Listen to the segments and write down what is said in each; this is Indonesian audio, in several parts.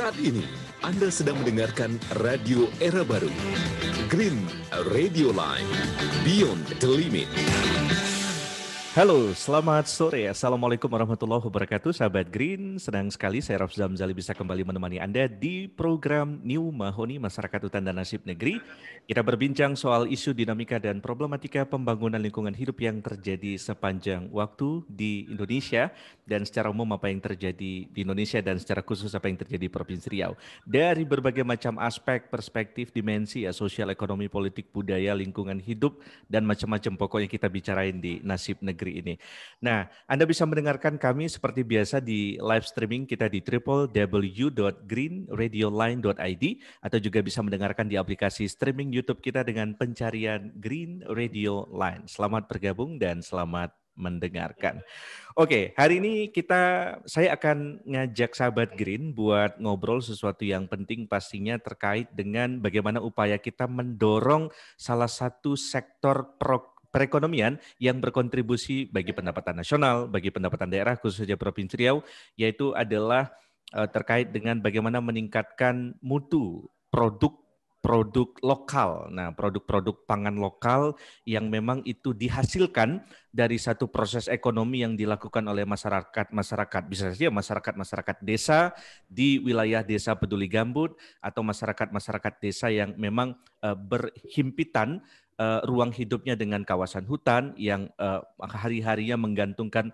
Saat ini, Anda sedang mendengarkan Radio Era Baru. Green Radio Line, Beyond the Limit. Halo, selamat sore. Assalamualaikum warahmatullahi wabarakatuh. Sahabat Green, senang sekali saya Rafzal Zamzali bisa kembali menemani Anda di program New Mahoni Masyarakat Hutan dan Nasib Negeri. Kita berbincang soal isu dinamika dan problematika pembangunan lingkungan hidup yang terjadi sepanjang waktu di Indonesia dan secara umum apa yang terjadi di Indonesia dan secara khusus apa yang terjadi di Provinsi Riau. Dari berbagai macam aspek, perspektif, dimensi ya, sosial, ekonomi, politik, budaya, lingkungan hidup, dan macam-macam pokoknya kita bicarain di Nasib Negeri ini. Nah, Anda bisa mendengarkan kami seperti biasa di live streaming kita di www.greenradioline.id atau juga bisa mendengarkan di aplikasi streaming YouTube kita dengan pencarian Green Radio Line. Selamat bergabung dan selamat mendengarkan. Oke, hari ini saya akan ngajak sahabat Green buat ngobrol sesuatu yang penting pastinya terkait dengan bagaimana upaya kita mendorong salah satu sektor perekonomian yang berkontribusi bagi pendapatan nasional, bagi pendapatan daerah khususnya Provinsi Riau, yaitu adalah terkait dengan bagaimana meningkatkan mutu produk lokal. Nah, produk-produk pangan lokal yang memang itu dihasilkan dari satu proses ekonomi yang dilakukan oleh masyarakat. Bisa saja masyarakat desa di wilayah Desa Peduli Gambut atau masyarakat desa yang memang berhimpitan ruang hidupnya dengan kawasan hutan yang hari-harinya menggantungkan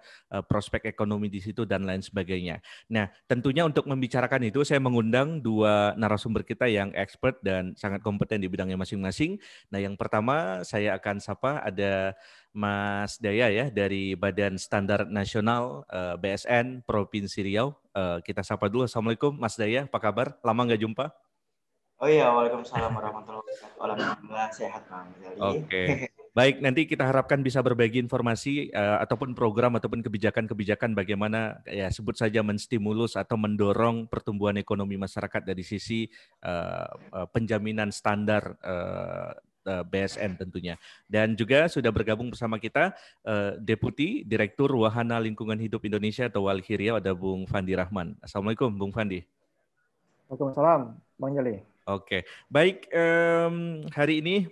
prospek ekonomi di situ dan lain sebagainya. Nah, tentunya untuk membicarakan itu saya mengundang dua narasumber kita yang expert dan sangat kompeten di bidangnya masing-masing. Nah, yang pertama saya akan sapa ada Mas Daya ya dari Badan Standar Nasional BSN Provinsi Riau. Kita sapa dulu. Assalamualaikum Mas Daya, apa kabar? Lama nggak jumpa? Oh iya, waalaikumsalam warahmatullahi wabarakatuh. Alhamdulillah sehat Bang Jali. Oke. Baik, nanti kita harapkan bisa berbagi informasi ataupun program ataupun kebijakan-kebijakan bagaimana ya sebut saja menstimulus atau mendorong pertumbuhan ekonomi masyarakat dari sisi penjaminan standar BSN tentunya. Dan juga sudah bergabung bersama kita Deputi Direktur Wahana Lingkungan Hidup Indonesia atau Walhi Riau ada Bung Fandi Rahman. Assalamualaikum Bung Fandi. Waalaikumsalam Bang Jali. Oke, baik. Hari ini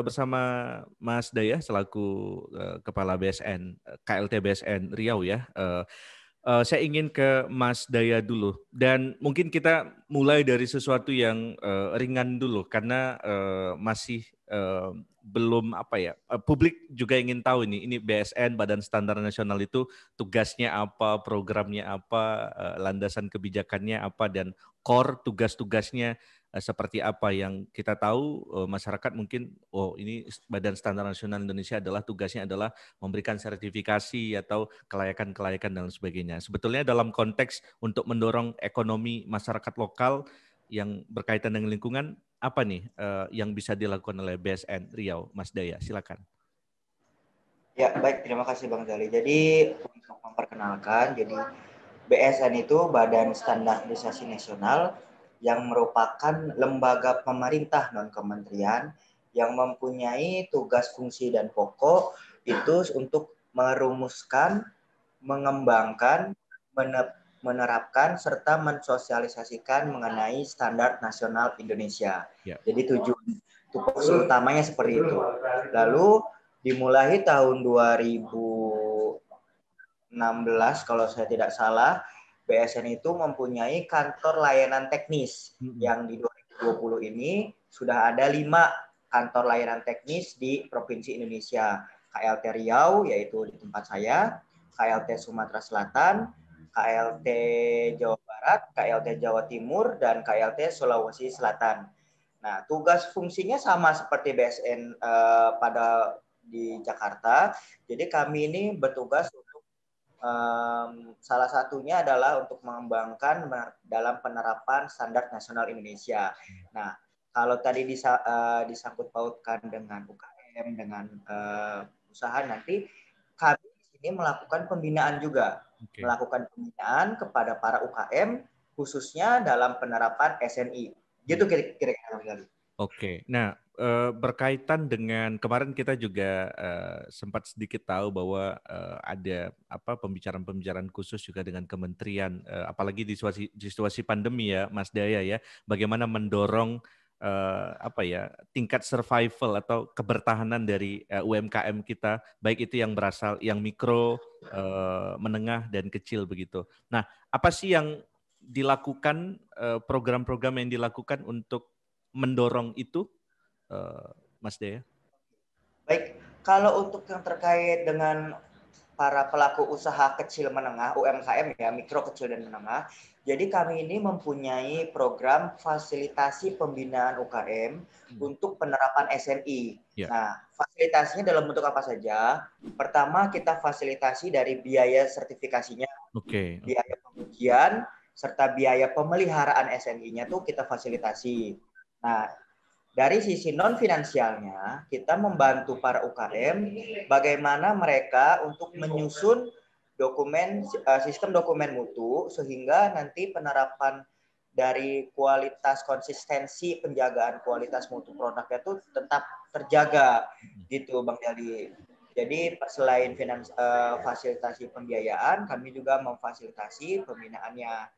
bersama Mas Daya selaku Kepala BSN KLT BSN Riau ya. Saya ingin ke Mas Daya dulu dan mungkin kita mulai dari sesuatu yang ringan dulu karena masih belum publik juga ingin tahu ini BSN Badan Standar Nasional itu tugasnya apa, programnya apa, landasan kebijakannya apa dan core tugas-tugasnya seperti apa. Yang kita tahu masyarakat mungkin ini Badan Standar Nasional Indonesia adalah tugasnya adalah memberikan sertifikasi atau kelayakan dan sebagainya. Sebetulnya dalam konteks untuk mendorong ekonomi masyarakat lokal yang berkaitan dengan lingkungan, apa nih yang bisa dilakukan oleh BSN Riau? Mas Daya, silakan. Ya, baik. Terima kasih Bang Jali. Jadi untuk memperkenalkan, jadi BSN itu Badan Standarisasi Nasional yang merupakan lembaga pemerintah non-kementerian yang mempunyai tugas, fungsi, dan pokok itu untuk merumuskan, mengembangkan, menerapkan, serta mensosialisasikan mengenai standar nasional Indonesia. Ya. Jadi tujuan utamanya seperti itu. Lalu dimulai tahun 2016 kalau saya tidak salah, BSN itu mempunyai kantor layanan teknis yang di 2020 ini sudah ada 5 kantor layanan teknis di Provinsi Indonesia. KLT Riau yaitu di tempat saya, KLT Sumatera Selatan, KLT Jawa Barat, KLT Jawa Timur, dan KLT Sulawesi Selatan. Nah, tugas fungsinya sama seperti BSN di Jakarta. Jadi kami ini bertugas untuk salah satunya adalah untuk mengembangkan dalam penerapan standar nasional Indonesia. Nah, kalau tadi disangkut pautkan dengan UKM, dengan usaha, nanti kami di sini melakukan pembinaan juga. Melakukan pembinaan kepada para UKM, khususnya dalam penerapan SNI. Gitu kira-kira. Oke, nah berkaitan dengan kemarin kita juga sempat sedikit tahu bahwa ada pembicaraan-pembicaraan khusus juga dengan kementerian, apalagi di situasi pandemi ya, Mas Daya ya, bagaimana mendorong tingkat survival atau kebertahanan dari UMKM kita, baik itu yang berasal yang mikro, menengah dan kecil begitu. Nah, apa sih yang dilakukan, program-program yang dilakukan untuk mendorong itu, Mas Dea? Baik, kalau untuk yang terkait dengan para pelaku usaha kecil menengah, UMKM ya, mikro kecil dan menengah, jadi kami ini mempunyai program fasilitasi pembinaan UKM untuk penerapan SNI. Ya. Nah, fasilitasinya dalam bentuk apa saja? Pertama, kita fasilitasi dari biaya sertifikasinya, biaya pengujian, serta biaya pemeliharaan SNI-nya tuh kita fasilitasi. Nah, dari sisi non-finansialnya, kita membantu para UKM bagaimana mereka untuk menyusun sistem dokumen mutu sehingga nanti penerapan dari kualitas konsistensi penjagaan kualitas mutu produknya itu tetap terjaga gitu Bang Jali. Jadi selain fasilitasi pembiayaan, kami juga memfasilitasi pembinaannya.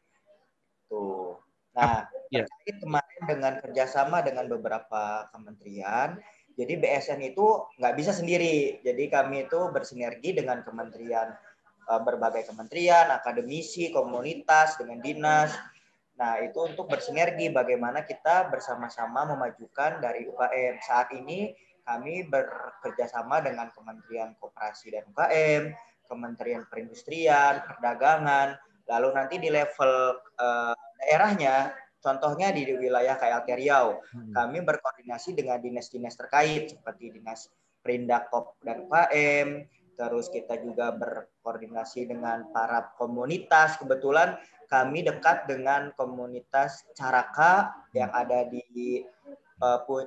Tuh. Nah, terkait kemarin dengan kerjasama dengan beberapa kementerian, jadi BSN itu nggak bisa sendiri. Jadi kami itu bersinergi dengan kementerian, berbagai kementerian, akademisi, komunitas, dengan dinas. Nah, itu untuk bersinergi bagaimana kita bersama-sama memajukan dari UKM. Saat ini kami bekerjasama dengan Kementerian Koperasi dan UKM, Kementerian Perindustrian, Perdagangan, lalu nanti di level daerahnya, contohnya di wilayah KLT Riau, kami berkoordinasi dengan dinas-dinas terkait seperti Dinas Perindakop dan UKM, terus kita juga berkoordinasi dengan para komunitas. Kebetulan kami dekat dengan komunitas Caraka yang ada di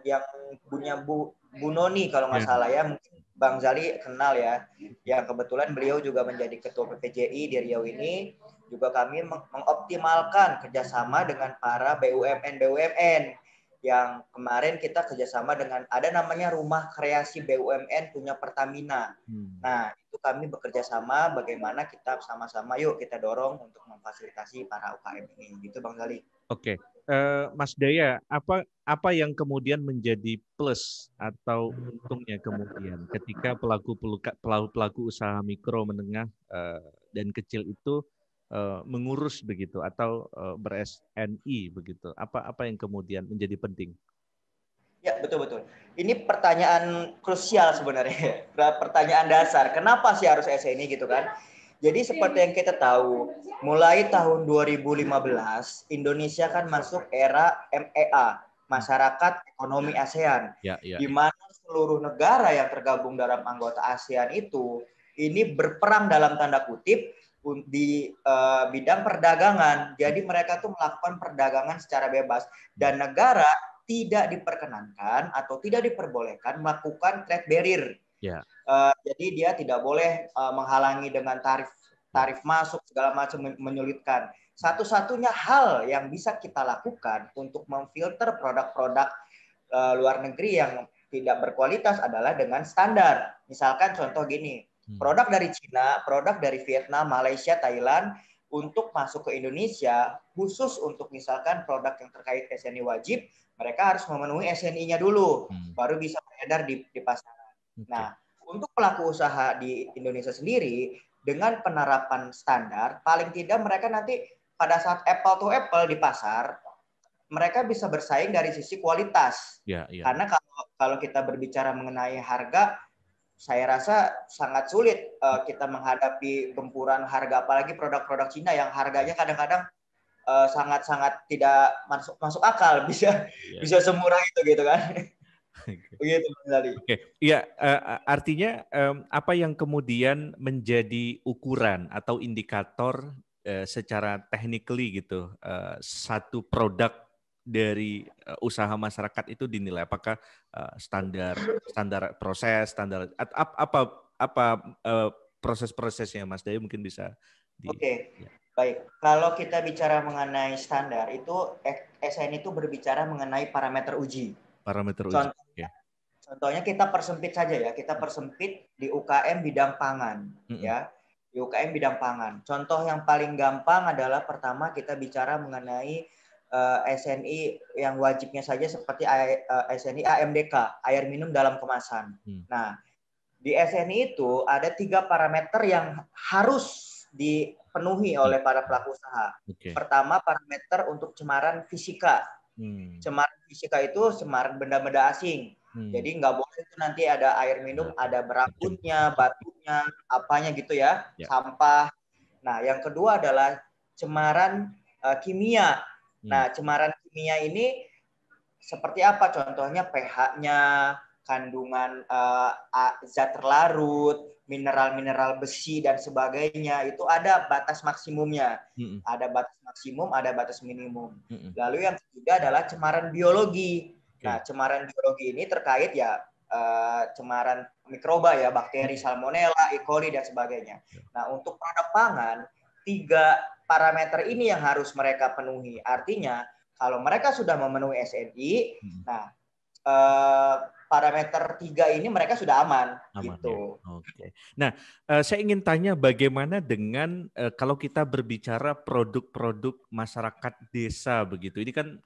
yang punya Bu Noni kalau nggak salah ya, mungkin Bang Zali kenal ya, yang kebetulan beliau juga menjadi ketua PPJI di Riau ini. Juga kami mengoptimalkan kerjasama dengan para BUMN yang kemarin kita kerjasama dengan ada namanya Rumah Kreasi BUMN punya Pertamina. Nah, itu kami bekerja sama bagaimana kita sama-sama yuk kita dorong untuk memfasilitasi para UKM ini. Gitu Bang Zali. Oke. Mas Daya, apa yang kemudian menjadi plus atau untungnya kemudian ketika pelaku usaha mikro, menengah, dan kecil itu mengurus begitu atau ber-SNI begitu? Apa yang kemudian menjadi penting? Ya, betul-betul. Ini pertanyaan krusial sebenarnya. Pertanyaan dasar. Kenapa sih harus SNI gitu kan? Jadi seperti yang kita tahu, mulai tahun 2015 Indonesia kan masuk era MEA, Masyarakat Ekonomi ASEAN, di mana seluruh negara yang tergabung dalam anggota ASEAN itu ini berperang dalam tanda kutip di bidang perdagangan. Jadi mereka tuh melakukan perdagangan secara bebas dan negara tidak diperkenankan atau tidak diperbolehkan melakukan trade barrier. Jadi dia tidak boleh menghalangi dengan tarif masuk segala macam menyulitkan. Satu-satunya hal yang bisa kita lakukan untuk memfilter produk-produk luar negeri yang tidak berkualitas adalah dengan standar. Misalkan contoh gini, produk dari Cina, produk dari Vietnam, Malaysia, Thailand untuk masuk ke Indonesia, khusus untuk misalkan produk yang terkait SNI wajib, mereka harus memenuhi SNI-nya dulu, baru bisa beredar di pasaran. Nah, untuk pelaku usaha di Indonesia sendiri, dengan penerapan standar, paling tidak mereka nanti pada saat apple to apple di pasar, mereka bisa bersaing dari sisi kualitas. Karena kalau kita berbicara mengenai harga, saya rasa sangat sulit kita menghadapi gempuran harga, apalagi produk-produk Cina yang harganya kadang-kadang sangat-sangat tidak masuk akal, bisa semurah itu gitu kan. Begitu Bang. Iya, artinya apa yang kemudian menjadi ukuran atau indikator secara technically gitu, satu produk dari usaha masyarakat itu dinilai apakah standar proses, standar apa proses-prosesnya, Mas Daya mungkin bisa baik. Kalau kita bicara mengenai standar itu SN itu berbicara mengenai parameter uji. Parameter uji. Contohnya, contohnya kita persempit saja ya, kita persempit di UKM bidang pangan, ya. Di UKM bidang pangan. Contoh yang paling gampang adalah pertama kita bicara mengenai SNI yang wajibnya saja seperti SNI AMDK, air minum dalam kemasan. Nah, di SNI itu ada 3 parameter yang harus dipenuhi oleh para pelaku usaha. Pertama, parameter untuk cemaran fisika. Cemaran fisika itu cemaran benda-benda asing. Jadi nggak boleh itu nanti ada air minum, ada berambutnya, batunya, apanya gitu ya, sampah. Nah, yang kedua adalah cemaran kimia. Nah, cemaran kimia ini seperti apa? Contohnya pH-nya, kandungan zat terlarut, mineral-mineral besi dan sebagainya, itu ada batas maksimumnya. Ada batas maksimum, ada batas minimum. Lalu yang ketiga adalah cemaran biologi. Nah, cemaran biologi ini terkait ya cemaran mikroba ya, bakteri, salmonella, E. coli dan sebagainya. Nah, untuk produk pangan, 3 parameter ini yang harus mereka penuhi. Artinya, kalau mereka sudah memenuhi SNI, nah parameter 3 ini mereka sudah aman gitu. Ya. Oke. Nah, saya ingin tanya bagaimana dengan kalau kita berbicara produk-produk masyarakat desa begitu. Ini kan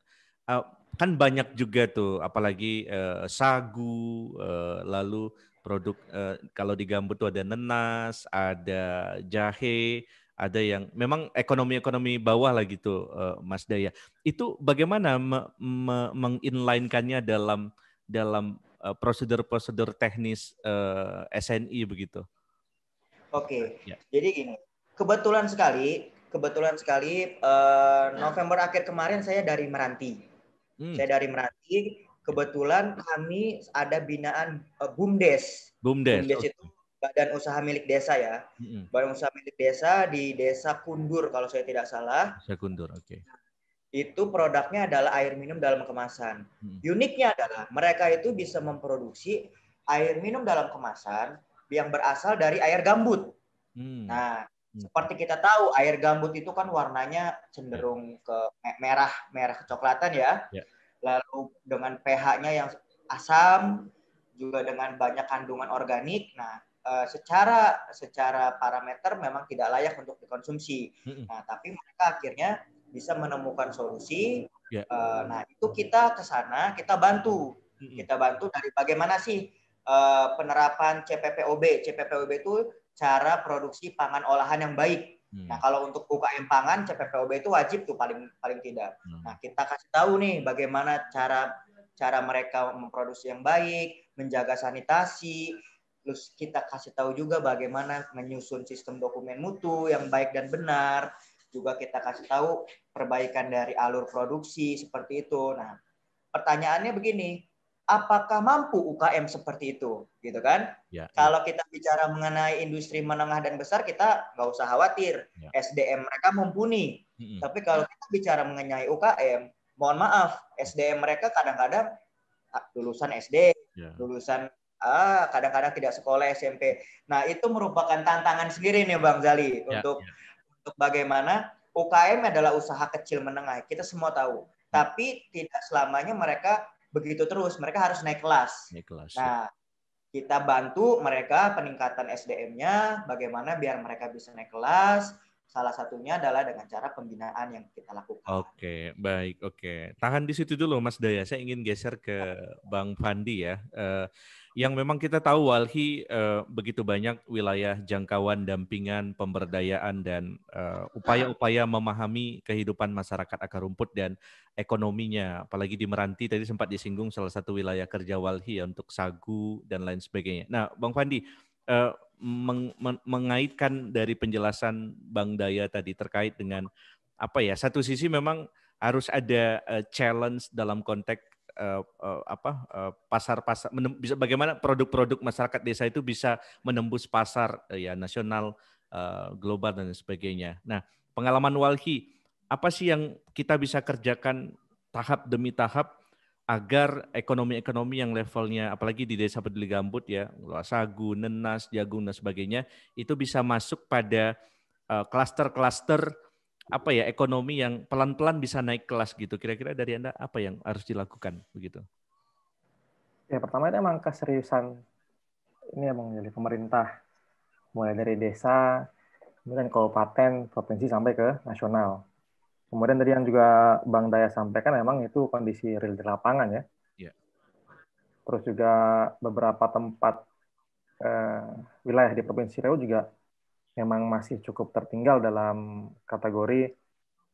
banyak juga tuh, apalagi sagu, lalu produk kalau di Gambut tuh ada nenas, ada jahe, ada yang memang ekonomi bawah lah gitu, Mas Daya. Itu bagaimana menginline-kannya dalam prosedur-prosedur teknis SNI begitu? Oke, jadi gini, kebetulan sekali November akhir kemarin saya dari Meranti. Saya dari Meranti, kebetulan kami ada binaan BUMDes. BUMDes itu badan usaha milik desa ya. Badan usaha milik desa di Desa Kundur kalau saya tidak salah. Desa Kundur, oke. Itu produknya adalah air minum dalam kemasan. Uniknya adalah mereka itu bisa memproduksi air minum dalam kemasan yang berasal dari air gambut. Nah, seperti kita tahu air gambut itu kan warnanya cenderung ke merah kecoklatan ya. Lalu dengan pH-nya yang asam, juga dengan banyak kandungan organik. Nah, secara parameter memang tidak layak untuk dikonsumsi. Nah, tapi mereka akhirnya bisa menemukan solusi. Nah, itu kita ke sana, kita bantu dari bagaimana sih penerapan CPPOB. CPPOB itu cara produksi pangan olahan yang baik. Nah, kalau untuk UKM pangan, CPPOB itu wajib tuh paling tidak. Nah, kita kasih tahu nih bagaimana cara mereka memproduksi yang baik, menjaga sanitasi. Terus kita kasih tahu juga bagaimana menyusun sistem dokumen mutu yang baik dan benar. Juga kita kasih tahu perbaikan dari alur produksi seperti itu. Nah, pertanyaannya begini, apakah mampu UKM seperti itu, gitu kan? Kalau kita bicara mengenai industri menengah dan besar, kita nggak usah khawatir, SDM mereka mumpuni. Tapi kalau kita bicara mengenai UKM, mohon maaf, SDM mereka kadang-kadang lulusan SD, lulusan kadang-kadang tidak sekolah SMP. Nah, itu merupakan tantangan sendiri nih Bang Zali untuk bagaimana UKM adalah usaha kecil menengah. Kita semua tahu. Tapi tidak selamanya mereka begitu terus, mereka harus naik kelas. Nah, kita bantu mereka peningkatan SDM-nya, bagaimana biar mereka bisa naik kelas. Salah satunya adalah dengan cara pembinaan yang kita lakukan. Oke, baik. Oke, tahan di situ dulu, Mas Daya. Saya ingin geser ke Bang Fandi ya. Yang memang kita tahu Walhi begitu banyak wilayah jangkauan, dampingan, pemberdayaan dan upaya-upaya memahami kehidupan masyarakat akar rumput dan ekonominya. Apalagi di Meranti tadi sempat disinggung salah satu wilayah kerja Walhi ya, untuk sagu dan lain sebagainya. Nah, Bang Fandi, mengaitkan dari penjelasan Bang Daya tadi terkait dengan apa ya? Satu sisi memang harus ada challenge dalam konteks pasar-pasar, bisa bagaimana produk-produk masyarakat desa itu bisa menembus pasar ya nasional, global dan sebagainya. Nah, pengalaman Walhi, apa sih yang kita bisa kerjakan tahap demi tahap agar ekonomi-ekonomi yang levelnya, apalagi di Desa Peduli Gambut ya, sagu, nenas, jagung dan sebagainya, itu bisa masuk pada klaster-klaster apa ya, ekonomi yang pelan-pelan bisa naik kelas gitu. Kira-kira dari Anda apa yang harus dilakukan begitu? Ya, pertama itu emang keseriusan ini emang dari pemerintah, mulai dari desa, kemudian kabupaten, provinsi sampai ke nasional. Kemudian tadi yang juga Bang Daya sampaikan memang itu kondisi real di lapangan ya. Ya. Terus juga beberapa tempat wilayah di Provinsi Riau juga memang masih cukup tertinggal dalam kategori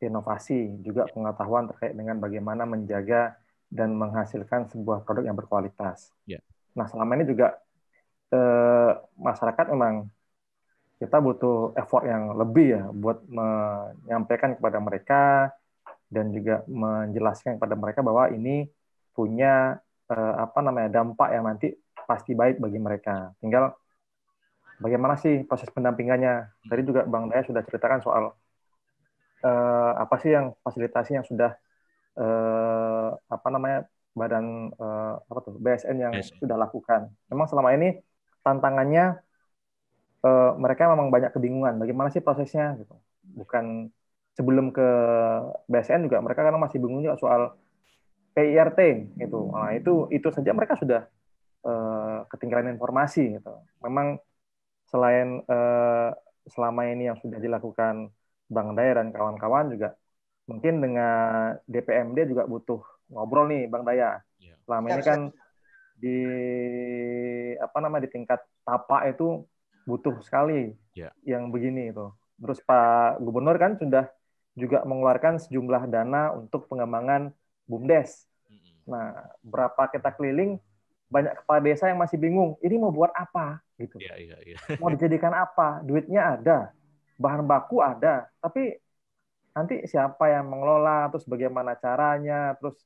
inovasi, juga pengetahuan terkait dengan bagaimana menjaga dan menghasilkan sebuah produk yang berkualitas. Ya. Nah, selama ini juga masyarakat memang kita butuh effort yang lebih ya buat menyampaikan kepada mereka dan juga menjelaskan kepada mereka bahwa ini punya dampak yang nanti pasti baik bagi mereka. Tinggal bagaimana sih proses pendampingannya? Tadi juga Bang Daya sudah ceritakan soal apa sih yang fasilitasi yang sudah badan BSN yang sudah lakukan. Memang selama ini tantangannya mereka memang banyak kebingungan. Bagaimana sih prosesnya? Gitu. Bukan sebelum ke BSN juga mereka kadang masih bingung juga soal PIRT gitu. Nah, itu saja mereka sudah ketinggalan informasi gitu. Memang selain selama ini yang sudah dilakukan Bang Daya dan kawan-kawan juga mungkin dengan DPMD juga butuh ngobrol nih Bang Daya. Selama ini kan di tingkat tapak itu butuh sekali yang begini itu. Terus Pak Gubernur kan sudah juga mengeluarkan sejumlah dana untuk pengembangan BUMDes. Nah, berapa kita keliling, banyak kepala desa yang masih bingung, ini mau buat apa? Gitu. Mau dijadikan apa? Duitnya ada, bahan baku ada, tapi nanti siapa yang mengelola, terus bagaimana caranya, terus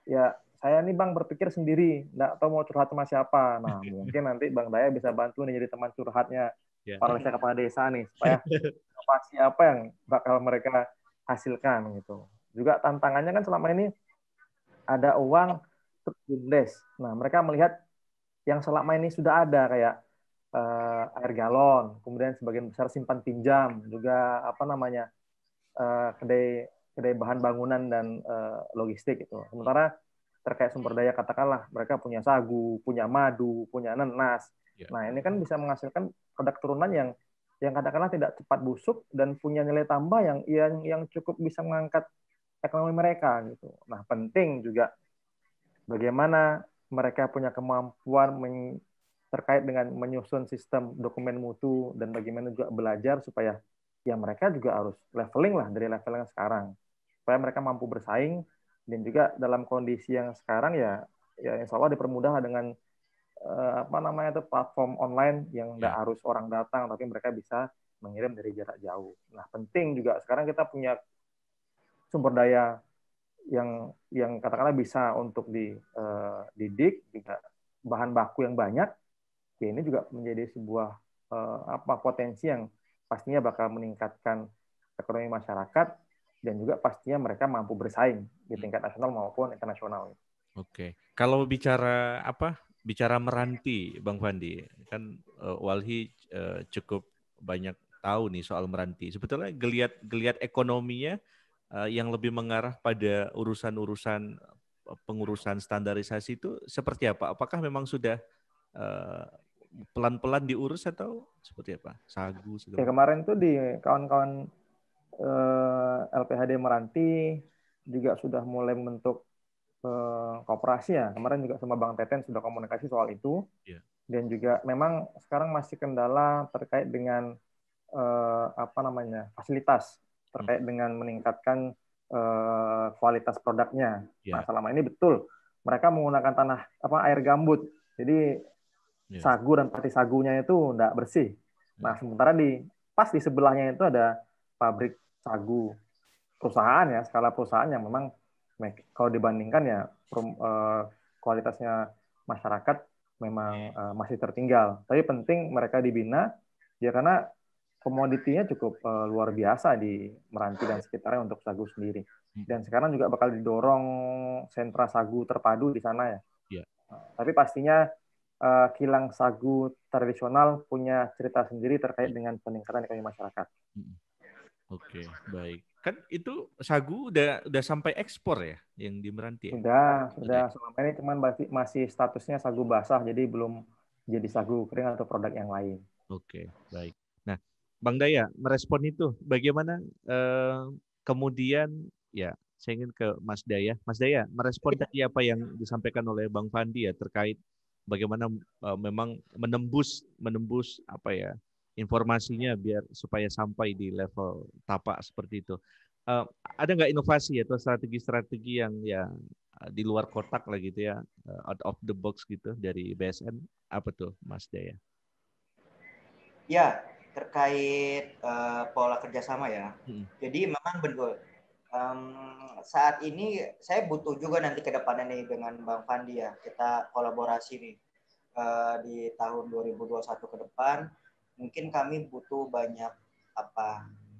ya saya nih Bang berpikir sendiri, nggak tahu mau curhat sama siapa. Nah, mungkin nanti Bang Daya bisa bantu nih jadi teman curhatnya para kepala desa nih, supaya inovasi apa yang bakal mereka hasilkan gitu. Juga tantangannya kan selama ini ada uang untuk BUMDes. Nah, mereka melihat yang selama ini sudah ada kayak air galon, kemudian sebagian besar simpan pinjam, juga kedai bahan bangunan dan logistik itu. Sementara terkait sumber daya katakanlah mereka punya sagu, punya madu, punya nanas. Nah, ini kan bisa menghasilkan produk turunan yang katakanlah tidak cepat busuk dan punya nilai tambah yang cukup bisa mengangkat ekonomi mereka gitu. Nah, penting juga bagaimana mereka punya kemampuan terkait dengan menyusun sistem dokumen mutu dan bagaimana juga belajar supaya ya mereka juga harus leveling lah dari level yang sekarang supaya mereka mampu bersaing dan juga dalam kondisi yang sekarang ya insya Allah dipermudah dengan platform online yang nggak harus orang datang tapi mereka bisa mengirim dari jarak jauh. Nah, penting juga sekarang kita punya sumber daya yang katakanlah bisa untuk didik juga bahan baku yang banyak, ya ini juga menjadi sebuah potensi yang pastinya bakal meningkatkan ekonomi masyarakat dan juga pastinya mereka mampu bersaing di tingkat nasional maupun internasional. Oke, kalau bicara meranti, Bang Fandi, kan Walhi cukup banyak tahu nih soal meranti. Sebetulnya geliat ekonominya yang lebih mengarah pada urusan-urusan pengurusan standarisasi itu seperti apa? Apakah memang sudah pelan-pelan diurus atau seperti apa? Sagu segala. Ya, kemarin tuh di kawan-kawan LPHD Meranti juga sudah mulai membentuk kooperasi ya. Kemarin juga sama Bang Teten sudah komunikasi soal itu. Dan juga memang sekarang masih kendala terkait dengan fasilitas terkait dengan meningkatkan kualitas produknya. Nah, selama ini betul mereka menggunakan air gambut. Jadi sagu dan pati sagunya itu tidak bersih. Nah, sementara pas di sebelahnya itu ada pabrik sagu perusahaan ya, skala perusahaan yang memang kalau dibandingkan ya kualitasnya masyarakat memang masih tertinggal. Tapi penting mereka dibina ya karena komoditinya cukup luar biasa di Meranti dan sekitarnya untuk sagu sendiri. Dan sekarang juga bakal didorong sentra sagu terpadu di sana ya. Tapi pastinya kilang sagu tradisional punya cerita sendiri terkait dengan peningkatan ekonomi masyarakat. Oke, baik. Kan itu sagu udah sampai ekspor ya yang di Meranti ya? Sudah. Selama ini cuman masih statusnya sagu basah, jadi belum jadi sagu kering atau produk yang lain. Oke, baik. Nah, Bang Daya merespon itu bagaimana kemudian ya saya ingin ke Mas Daya. Mas Daya merespon tadi apa yang disampaikan oleh Bang Fandi ya terkait bagaimana memang menembus apa ya informasinya biar supaya sampai di level tapak seperti itu. Eh, ada nggak inovasi atau strategi-strategi yang ya di luar kotak lah gitu ya, out of the box gitu dari BSN? Apa tuh Mas Daya? Ya, terkait pola kerjasama ya. Jadi memang betul. Saat ini saya butuh juga nanti ke depannya nih dengan Bang Fandi ya. Kita kolaborasi nih di tahun 2021 ke depan. Mungkin kami butuh banyak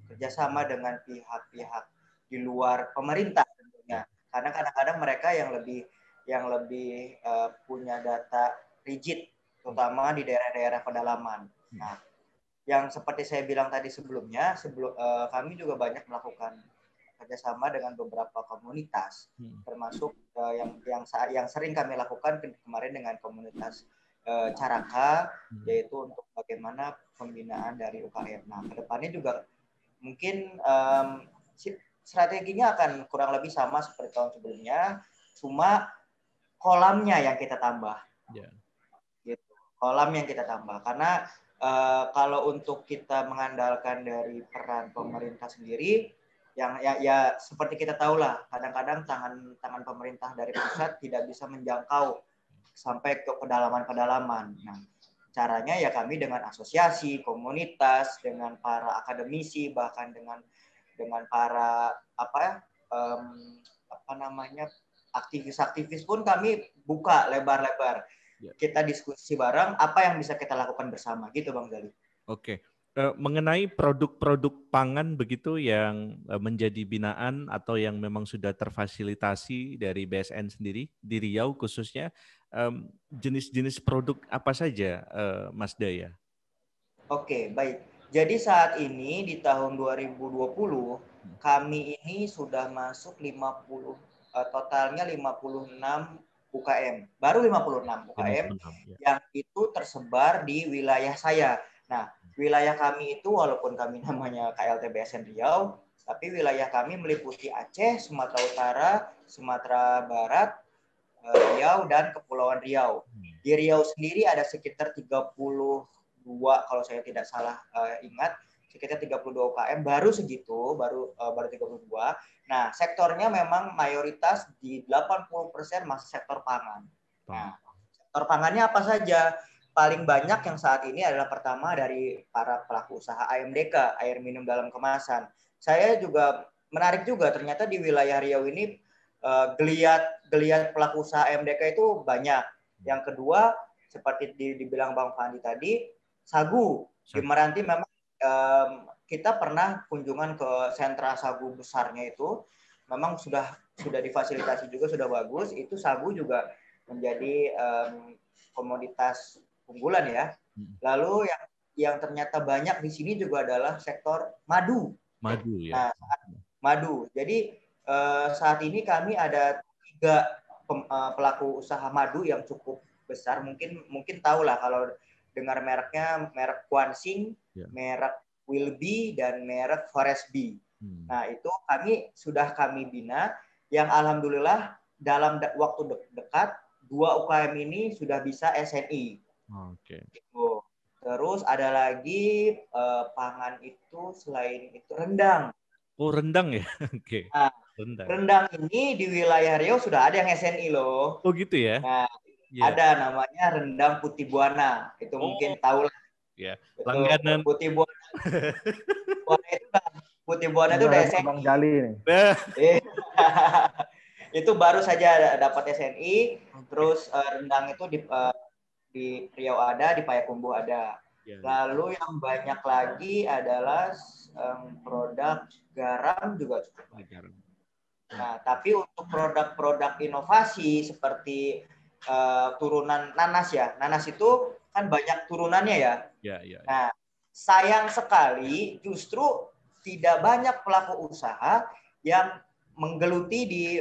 kerjasama dengan pihak-pihak di luar pemerintah tentunya. Karena kadang-kadang mereka yang lebih punya data rigid, terutama di daerah-daerah pedalaman. Nah, yang seperti saya bilang tadi sebelumnya, kami juga banyak melakukan kerjasama dengan beberapa komunitas, termasuk yang sering kami lakukan kemarin dengan komunitas Caraka, yaitu untuk bagaimana pembinaan dari UKM. Nah, kedepannya juga mungkin strateginya akan kurang lebih sama seperti tahun sebelumnya, cuma kolamnya yang kita tambah. Gitu. Kolam yang kita tambah, karena kalau untuk kita mengandalkan dari peran pemerintah sendiri, yang ya seperti kita tahu lah, kadang-kadang tangan pemerintah dari pusat tidak bisa menjangkau sampai ke pedalaman-pedalaman. Nah, caranya ya kami dengan asosiasi, komunitas, dengan para akademisi, bahkan dengan para aktivis-aktivis pun kami buka lebar-lebar. Kita diskusi bareng apa yang bisa kita lakukan bersama gitu Bang Gali. Oke. Mengenai produk-produk pangan begitu yang menjadi binaan atau yang memang sudah terfasilitasi dari BSN sendiri di Riau khususnya, jenis-jenis produk apa saja Mas Daya? Oke, baik. Jadi saat ini di tahun 2020 kami ini sudah masuk 50 totalnya 56 UKM. Baru 56 UKM 56, ya. Yang itu tersebar di wilayah saya. Nah, wilayah kami itu walaupun kami namanya KLT BSN Riau, tapi wilayah kami meliputi Aceh, Sumatera Utara, Sumatera Barat, Riau, dan Kepulauan Riau. Di Riau sendiri ada sekitar 32 kalau saya tidak salah ingat, sekitar 32 UKM, baru segitu, baru 32. Nah, sektornya memang mayoritas di 80% masih sektor pangan. Nah, sektor pangannya apa saja? Paling banyak yang saat ini adalah pertama dari para pelaku usaha AMDK, air minum dalam kemasan. Saya juga menarik juga, ternyata di wilayah Riau ini geliat pelaku usaha AMDK itu banyak. Yang kedua, seperti dibilang Bang Fandi tadi, sagu. Di Meranti memang kita pernah kunjungan ke sentra sagu besarnya itu, memang sudah difasilitasi juga, sudah bagus. Itu sagu juga menjadi komoditas unggulan ya. Lalu yang ternyata banyak di sini juga adalah sektor madu. Madu ya. Nah, madu. Jadi saat ini kami ada 3 pelaku usaha madu yang cukup besar. Mungkin tahu lah kalau dengar mereknya, merek Kuansing, merek Wilby, dan merek Forest Bee. Nah, itu kami bina, yang alhamdulillah dalam waktu dekat 2 UKM ini sudah bisa SNI. Oke. Gitu. Terus ada lagi pangan itu, selain itu rendang. Oh, rendang ya? Oke. Nah, rendang ini di wilayah Riau sudah ada yang SNI loh. Oh gitu ya? Nah, ada namanya rendang Putih Buana. Itu mungkin tahu lah. Ya, langganan. Putih Buana. Putih Buana itu udah SNI. Bang Gali nih. Itu baru saja dapat SNI. Terus rendang itu di Riau ada, di Payakumbuh ada. Lalu yang banyak lagi adalah produk garam juga cukup banyak. Nah, tapi untuk produk-produk inovasi seperti turunan nanas ya. Nanas itu kan banyak turunannya ya. Ya. Nah, sayang sekali justru tidak banyak pelaku usaha yang menggeluti di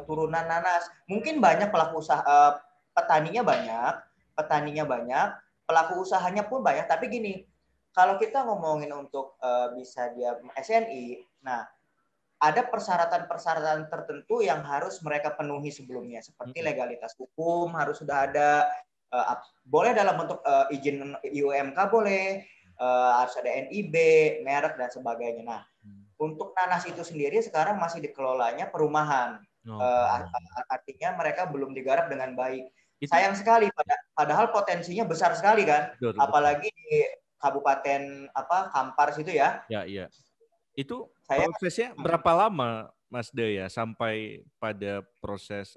turunan nanas. Mungkin banyak pelaku usaha, petaninya banyak, pelaku usahanya pun banyak. Tapi gini, kalau kita ngomongin untuk bisa dia SNI, nah ada persyaratan-persyaratan tertentu yang harus mereka penuhi sebelumnya, seperti legalitas hukum harus sudah ada, boleh dalam bentuk izin IUMK boleh, harus ada NIB, merek dan sebagainya. Nah, untuk nanas itu sendiri sekarang masih dikelolanya perumahan, artinya mereka belum digarap dengan baik. Sayang sekali, padahal potensinya besar sekali kan, apalagi di Kabupaten Kampar situ ya. Ya. Itu prosesnya berapa lama, Mas De ya, sampai pada proses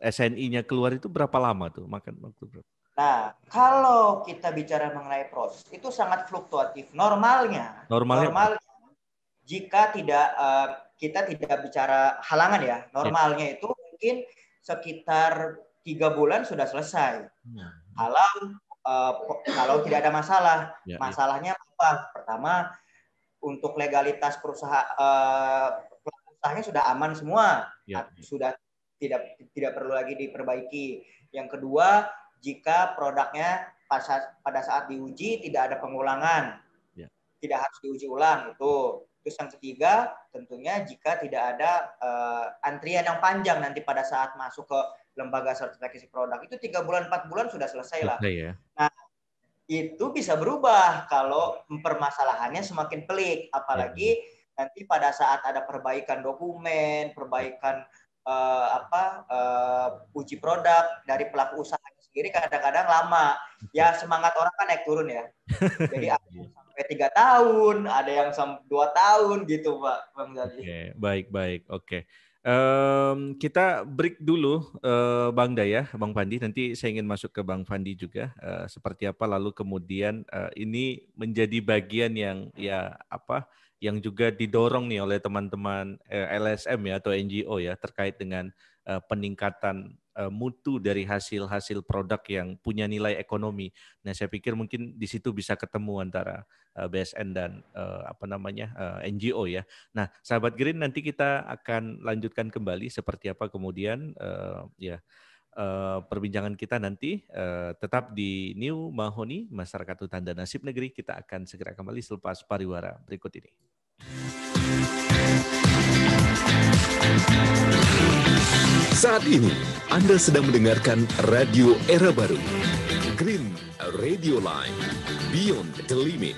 SNI-nya keluar itu berapa lama tuh? Makan waktu berapa? Nah, kalau kita bicara mengenai proses itu sangat fluktuatif. Normalnya jika kita tidak bicara halangan ya, normalnya itu mungkin sekitar 3 bulan sudah selesai. Kalau tidak ada masalah. Masalahnya apa? Pertama, untuk legalitas perusahaannya sudah aman semua, sudah tidak perlu lagi diperbaiki. Yang kedua, jika produknya pada saat diuji tidak ada pengulangan, tidak harus diuji ulang itu. Terus yang ketiga, tentunya jika tidak ada antrian yang panjang nanti pada saat masuk ke lembaga sertifikasi produk, itu 3 bulan 4 bulan sudah selesai lah. Nah, itu bisa berubah kalau permasalahannya semakin pelik, apalagi nanti pada saat ada perbaikan dokumen, perbaikan uji produk dari pelaku usaha sendiri kadang-kadang lama. Ya semangat orang kan naik turun ya. Jadi ada yang sampai 3 tahun, ada yang sampai 2 tahun gitu, Pak Bang Zali. Baik. Oke. Kita break dulu, Bang Daya, Bang Fandi. Nanti saya ingin masuk ke Bang Fandi juga. Seperti apa lalu kemudian ini menjadi bagian yang yang juga didorong nih oleh teman-teman LSM ya atau NGO ya terkait dengan peningkatan mutu dari hasil produk yang punya nilai ekonomi. Nah, saya pikir mungkin di situ bisa ketemu antara BSN dan NGO ya. Nah, sahabat Green, nanti kita akan lanjutkan kembali seperti apa kemudian perbincangan kita nanti tetap di New Mahoni, Masyarakat Hutan dan Nasib Negeri. Kita akan segera kembali selepas pariwara berikut ini. Saat ini, Anda sedang mendengarkan Radio Era Baru. Green Radio Line, Beyond the Limit.